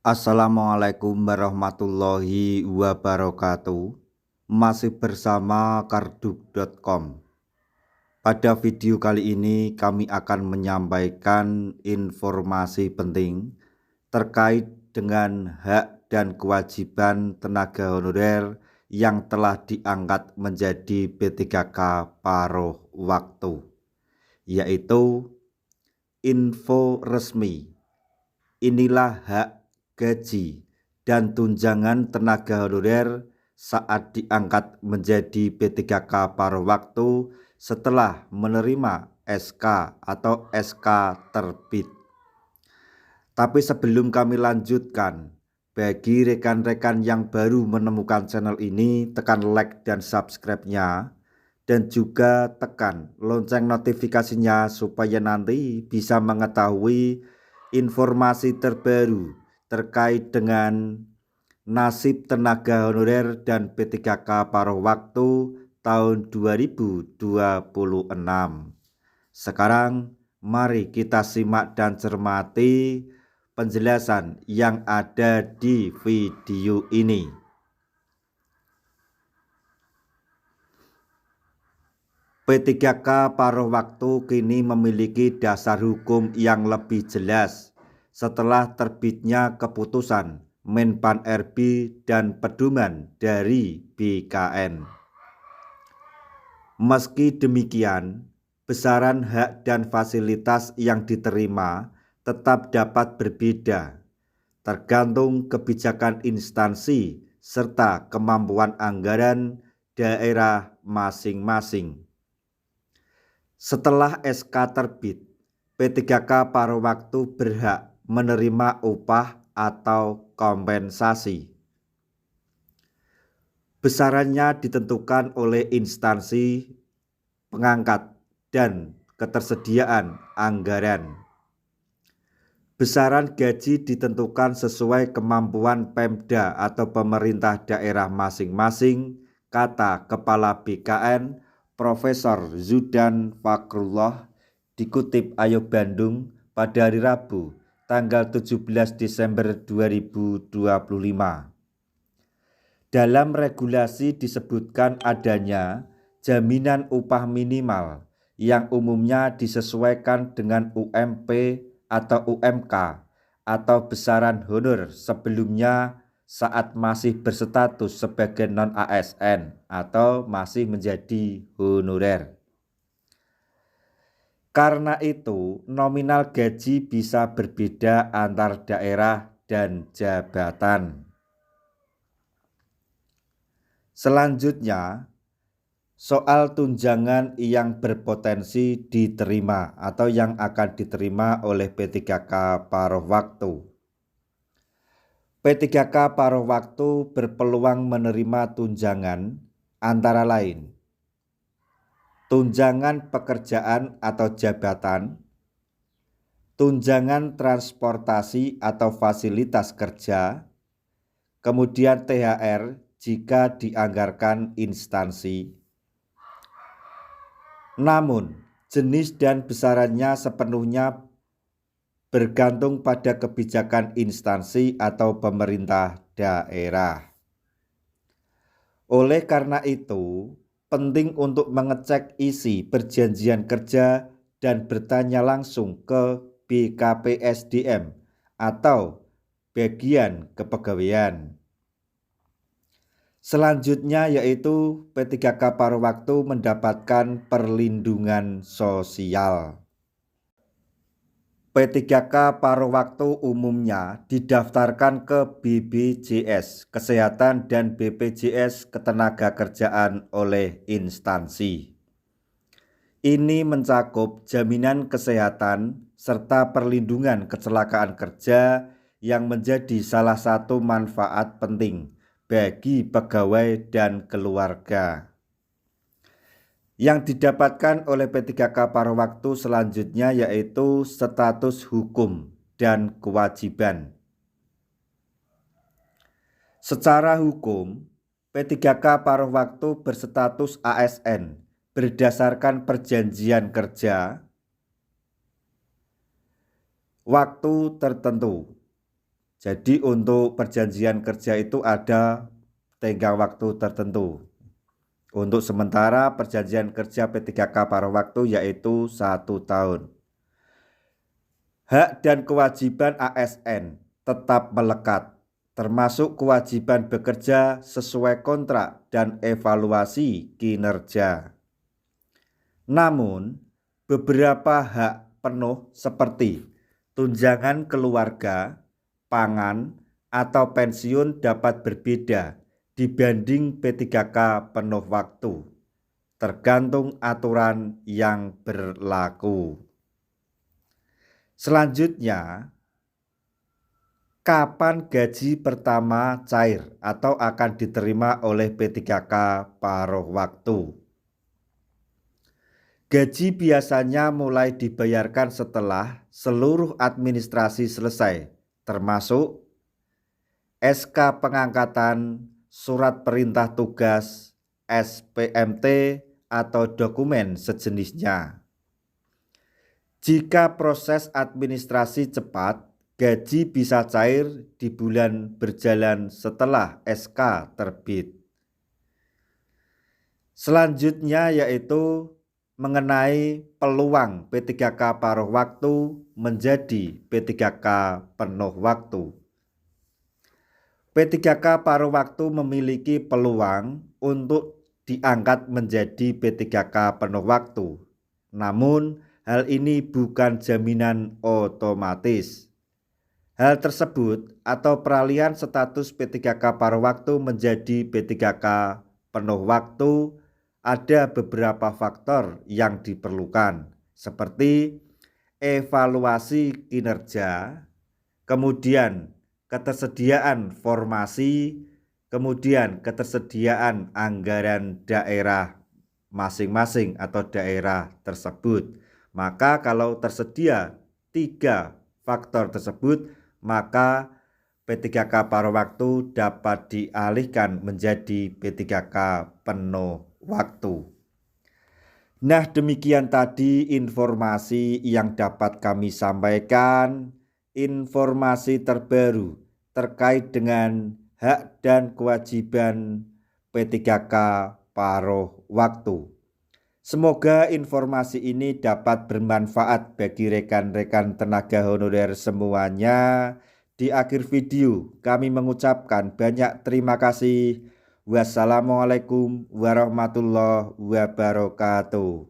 Assalamualaikum warahmatullahi wabarakatuh. Masih bersama karduk.com. Pada video kali ini kami akan menyampaikan informasi penting terkait dengan hak dan kewajiban tenaga honorer yang telah diangkat menjadi P3K paruh waktu, yaitu info resmi. Inilah hak, gaji, dan tunjangan tenaga honorer saat diangkat menjadi P3K paruh waktu setelah menerima SK atau SK terbit. Tapi sebelum kami lanjutkan, bagi rekan-rekan yang baru menemukan channel ini, tekan like dan subscribe-nya, dan juga tekan lonceng notifikasinya supaya nanti bisa mengetahui informasi terbaru terkait dengan nasib tenaga honorer dan P3K paruh waktu tahun 2026. Sekarang mari kita simak dan cermati penjelasan yang ada di video ini. P3K paruh waktu kini memiliki dasar hukum yang lebih jelas setelah terbitnya keputusan Menpan RB dan pedoman dari BKN. Meski demikian, besaran hak dan fasilitas yang diterima tetap dapat berbeda, tergantung kebijakan instansi serta kemampuan anggaran daerah masing-masing. Setelah SK terbit, P3K paruh waktu berhak menerima upah atau kompensasi. Besarannya ditentukan oleh instansi pengangkat dan ketersediaan anggaran. Besaran gaji ditentukan sesuai kemampuan Pemda atau pemerintah daerah masing-masing, kata Kepala BKN Profesor Zudan Fakrullah, dikutip Ayo Bandung pada hari Rabu tanggal 17 Desember 2025. Dalam regulasi disebutkan adanya jaminan upah minimal yang umumnya disesuaikan dengan UMP atau UMK atau besaran honor sebelumnya saat masih berstatus sebagai non-ASN atau masih menjadi honorer. Karena itu, nominal gaji bisa berbeda antar daerah dan jabatan. Selanjutnya, soal tunjangan yang berpotensi diterima atau yang akan diterima oleh P3K paruh waktu. P3K paruh waktu berpeluang menerima tunjangan antara lain tunjangan pekerjaan atau jabatan, tunjangan transportasi atau fasilitas kerja, kemudian THR jika dianggarkan instansi. Namun, jenis dan besarannya sepenuhnya bergantung pada kebijakan instansi atau pemerintah daerah. Oleh karena itu, penting untuk mengecek isi perjanjian kerja dan bertanya langsung ke BKPSDM atau bagian kepegawaian. Selanjutnya yaitu P3K paruh waktu mendapatkan perlindungan sosial. P3K paruh waktu umumnya didaftarkan ke BPJS Kesehatan dan BPJS Ketenagakerjaan oleh instansi. Ini mencakup jaminan kesehatan serta perlindungan kecelakaan kerja yang menjadi salah satu manfaat penting bagi pegawai dan keluarga. Yang didapatkan oleh P3K paruh waktu selanjutnya yaitu status hukum dan kewajiban. Secara hukum, P3K paruh waktu berstatus ASN berdasarkan perjanjian kerja waktu tertentu Jadi untuk perjanjian kerja itu ada tenggang waktu tertentu. Untuk sementara perjanjian kerja P3K paruh waktu yaitu 1 tahun. Hak dan kewajiban ASN tetap melekat, termasuk kewajiban bekerja sesuai kontrak dan evaluasi kinerja. Namun, beberapa hak penuh seperti tunjangan keluarga, pangan, atau pensiun dapat berbeda dibanding P3K penuh waktu, tergantung aturan yang berlaku. Selanjutnya, kapan gaji pertama cair atau akan diterima oleh P3K paruh waktu? Gaji biasanya mulai dibayarkan setelah seluruh administrasi selesai, termasuk SK pengangkatan, surat perintah tugas, SPMT, atau dokumen sejenisnya. Jika proses administrasi cepat, gaji bisa cair di bulan berjalan setelah SK terbit. Selanjutnya yaitu mengenai peluang P3K paruh waktu menjadi P3K penuh waktu. P3K paruh waktu memiliki peluang untuk diangkat menjadi P3K penuh waktu. Namun, hal ini bukan jaminan otomatis. Hal tersebut atau peralihan status P3K paruh waktu menjadi P3K penuh waktu ada beberapa faktor yang diperlukan, seperti evaluasi kinerja, kemudian ketersediaan formasi, kemudian ketersediaan anggaran daerah masing-masing atau daerah tersebut. Maka kalau tersedia 3 faktor tersebut, maka P3K paruh waktu dapat dialihkan menjadi P3K penuh waktu. Nah, demikian tadi informasi yang dapat kami sampaikan, informasi terbaru terkait dengan hak dan kewajiban P3K paruh waktu. Semoga informasi ini dapat bermanfaat bagi rekan-rekan tenaga honorer semuanya. Di akhir video kami mengucapkan banyak terima kasih. Wassalamualaikum warahmatullahi wabarakatuh.